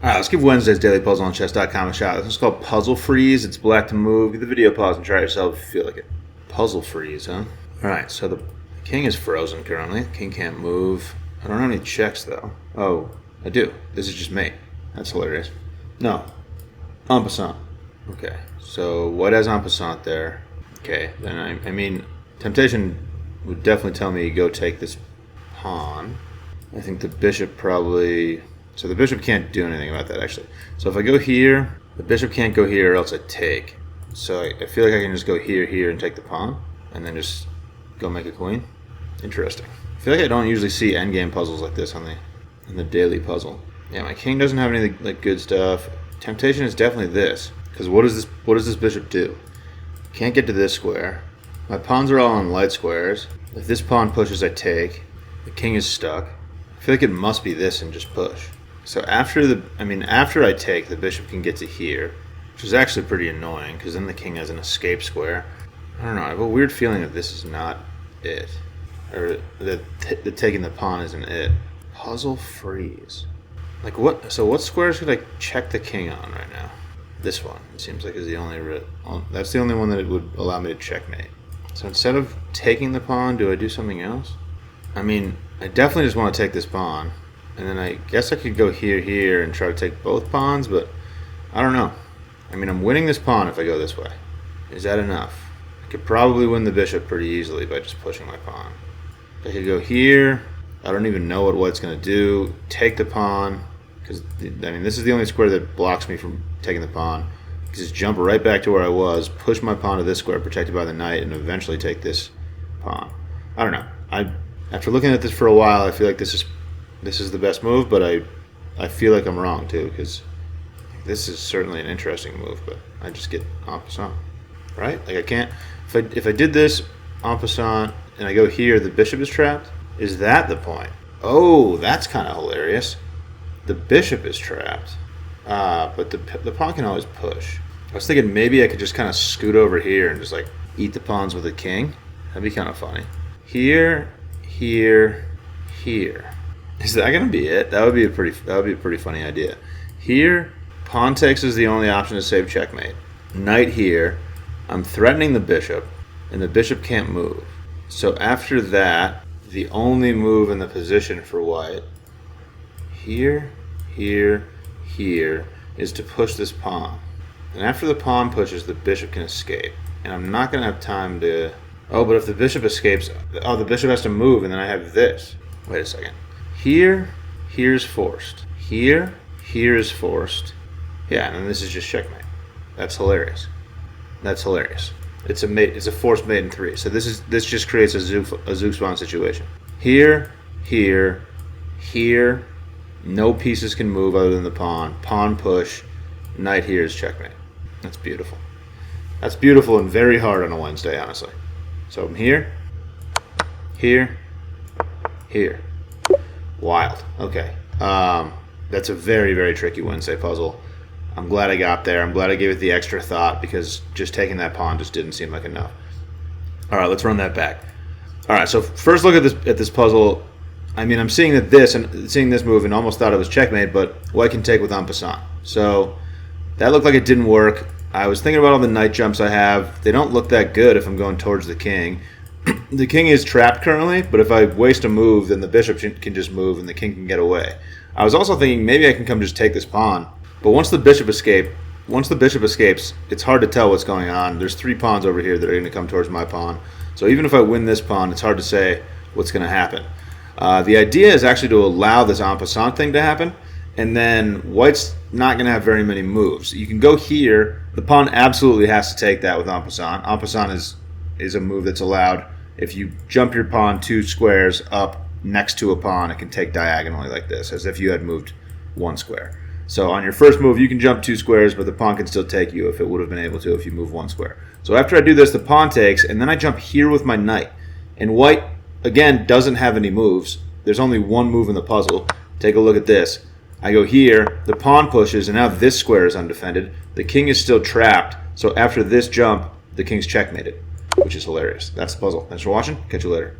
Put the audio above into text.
Alright, let's give Wednesday's daily puzzle on chess.com a shot. This is called Puzzle Freeze. It's black to move. Give the video pause and try it yourself if you feel like it. Puzzle Freeze, huh? Alright, so the king is frozen currently. The king can't move. I don't have any checks, though. Oh, I do. This is just mate. That's hilarious. No. En passant. Okay, so white has en passant there. Okay, then I mean, temptation would definitely tell me go take this pawn. I think the bishop probably... So the bishop can't do anything about that, actually. So if I go here, the bishop can't go here or else I take. So I feel like I can just go here, here, and take the pawn, and then just go make a queen. Interesting. I feel like I don't usually see endgame puzzles like this on the daily puzzle. Yeah, my king doesn't have any like good stuff. Temptation is definitely this, because what does this bishop do? Can't get to this square. My pawns are all on light squares. If this pawn pushes, I take. The king is stuck. I feel like it must be this and just push. So after I take, the bishop can get to here, which is actually pretty annoying because then the king has an escape square. I don't know, I have a weird feeling that this is not it. Or that taking the pawn isn't it. Puzzle freeze. Like what? So what squares could I check the king on right now? This one, it seems like is the only, that's the only one that it would allow me to checkmate. So instead of taking the pawn, do I do something else? I mean, I definitely just want to take this pawn. And then I guess I could go here, here, and try to take both pawns, but I don't know. I mean, I'm winning this pawn if I go this way. Is that enough? I could probably win the bishop pretty easily by just pushing my pawn. I could go here. I don't even know what white's going to do. Take the pawn, because, I mean, this is the only square that blocks me from taking the pawn. Just jump right back to where I was, push my pawn to this square protected by the knight, and eventually take this pawn. I don't know. After looking at this for a while, I feel like this is the best move, but I feel like I'm wrong too, because this is certainly an interesting move, but I just get en passant, right? Like I can't, if I did this en passant and I go here, the bishop is trapped. Is that the point? Oh, that's kind of hilarious. The bishop is trapped, but the pawn can always push. I was thinking maybe I could just kind of scoot over here and just like eat the pawns with the king. That'd be kind of funny. Here, here, here. Is that gonna be it? That would be a pretty funny idea. Here, pawn takes is the only option to save checkmate. Knight here. I'm threatening the bishop, and the bishop can't move. So after that, the only move in the position for white, here, here, here, is to push this pawn. And after the pawn pushes, the bishop can escape. And I'm not gonna have time to... Oh, but if the bishop escapes... Oh, the bishop has to move, and then I have this. Wait a second. Here, here's forced. Here is forced. Yeah, and then this is just checkmate. That's hilarious. That's hilarious. It's a mate. It's a forced mate in 3. So this just creates a Zugzwang situation. Here, here, here. No pieces can move other than the pawn. Pawn push. Knight here is checkmate. That's beautiful. That's beautiful and very hard on a Wednesday, honestly. So I'm here, here, here. Wild. Okay. That's a very, very tricky Wednesday puzzle. I'm glad I got there. I'm glad I gave it the extra thought because just taking that pawn just didn't seem like enough. All right, let's run that back. All right, so first look at this puzzle. I mean, I'm seeing this move and almost thought it was checkmate, but white can take with en passant. So that looked like it didn't work. I was thinking about all the knight jumps I have. They don't look that good if I'm going towards the king. The king is trapped currently, but if I waste a move, then the bishop can just move and the king can get away. I was also thinking maybe I can come just take this pawn, but once the bishop escapes, it's hard to tell what's going on. There's 3 pawns over here that are going to come towards my pawn. So even if I win this pawn, it's hard to say what's going to happen. The idea is actually to allow this en passant thing to happen, and then white's not going to have very many moves. You can go here. The pawn absolutely has to take that with en passant. En passant is a move that's allowed. If you jump your pawn 2 squares up next to a pawn, it can take diagonally like this, as if you had moved 1 square. So on your first move, you can jump 2 squares, but the pawn can still take you if it would have been able to if you move 1 square. So after I do this, the pawn takes, and then I jump here with my knight. And white, again, doesn't have any moves. There's only 1 move in the puzzle. Take a look at this. I go here, the pawn pushes, and now this square is undefended. The king is still trapped, so after this jump, the king's checkmated, which is hilarious. That's the puzzle. Thanks for watching. Catch you later.